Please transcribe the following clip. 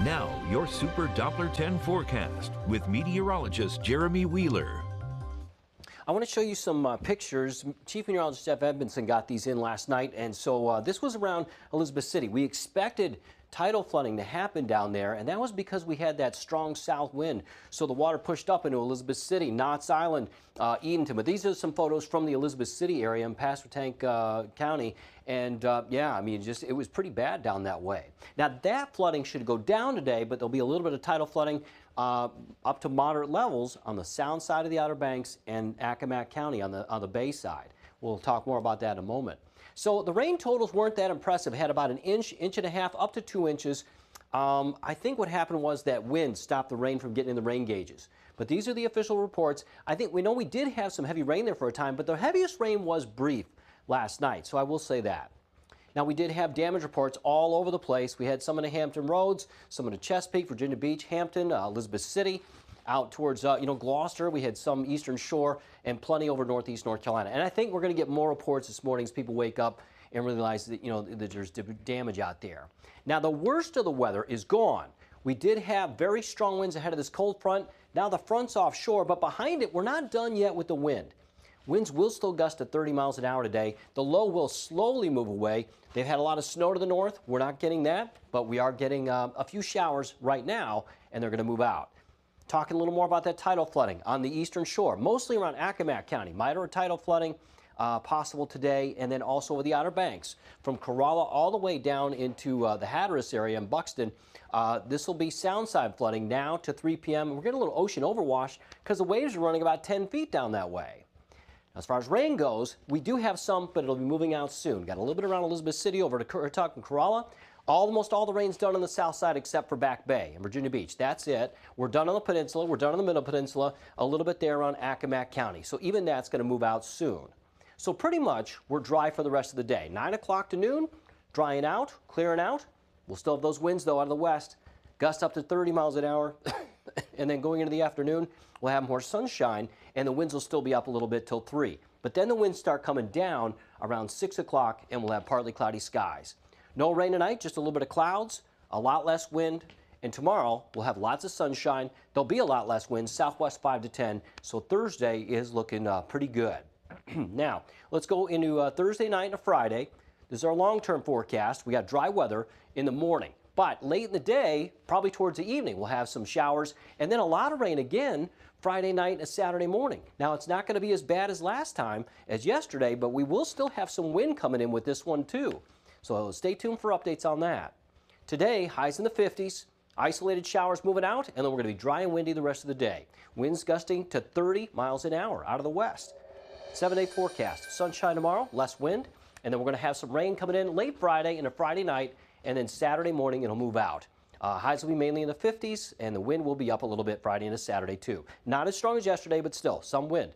Now, your Super Doppler 10 forecast with meteorologist Jeremy Wheeler. I want to show you some pictures. Chief Meteorologist Jeff Edmondson got these in last night, and so this was around Elizabeth City. We expected tidal flooding to happen down there, and that was because we had that strong south wind. So the water pushed up into Elizabeth City, Knott's Island, Edenton. But these are some photos from the Elizabeth City area in Pasquotank County. And yeah, I mean, it was pretty bad down that way. Now that flooding should go down today, but there'll be a little bit of tidal flooding up to moderate levels on the sound side of the Outer Banks and Accomack County on the bay side. We'll talk more about that in a moment. So the rain totals weren't that impressive. Had about an inch, inch and a half, up to 2 inches. I think what happened was that wind stopped the rain from getting in the rain gauges. But these are the official reports. I think we know we did have some heavy rain there for a time, but the heaviest rain was brief last night, so I will say that. Now, we did have damage reports all over the place. We had some in the Hampton Roads, some in the Chesapeake, Virginia Beach, Hampton, Elizabeth City, out towards, Gloucester. We had some Eastern Shore and plenty over northeast North Carolina. And I think we're going to get more reports this morning as people wake up and realize that, that there's damage out there. Now, the worst of the weather is gone. We did have very strong winds ahead of this cold front. Now the front's offshore, but behind it, we're not done yet with the wind. Winds will still gust at 30 miles an hour today. The low will slowly move away. They've had a lot of snow to the north. We're not getting that, but we are getting a few showers right now, and they're going to move out. Talking a little more about that tidal flooding on the eastern shore, mostly around Accomack County. Moderate tidal flooding possible today, and then also over the Outer Banks from Corolla all the way down into the Hatteras area in Buxton. This will be sound side flooding now to 3 p.m. We're getting a little ocean overwash because the waves are running about 10 feet down that way. As far as rain goes, we do have some, but it'll be moving out soon. Got a little bit around Elizabeth City over to Currituck and Corolla. Almost all the rain's done on the south side except for Back Bay and Virginia Beach. That's it. We're done on the peninsula. We're done on the middle peninsula. A little bit there around Accomack County. So even that's going to move out soon. So pretty much we're dry for the rest of the day. 9 o'clock to noon, drying out, clearing out. We'll still have those winds, though, out of the west. Gust up to 30 miles an hour. And then going into the afternoon, we'll have more sunshine, and the winds will still be up a little bit till 3. But then the winds start coming down around 6 o'clock, and we'll have partly cloudy skies. No rain tonight, just a little bit of clouds, a lot less wind. And tomorrow, we'll have lots of sunshine. There'll be a lot less wind, southwest 5 to 10. So Thursday is looking pretty good. Now, let's go into Thursday night and Friday. This is our long-term forecast. We got dry weather in the morning. But late in the day, probably towards the evening, we'll have some showers and then a lot of rain again Friday night and Saturday morning. Now, it's not going to be as bad as last time, as yesterday, but we will still have some wind coming in with this one too. So stay tuned for updates on that. Today, highs in the 50s, isolated showers moving out, and then we're going to be dry and windy the rest of the day. Winds gusting to 30 miles an hour out of the west. 7-day forecast. Sunshine tomorrow, less wind, and then we're going to have some rain coming in late Friday and a Friday night. And then Saturday morning, it'll move out. Highs will be mainly in the 50s, and the wind will be up a little bit Friday into Saturday, too. Not as strong as yesterday, but still, some wind.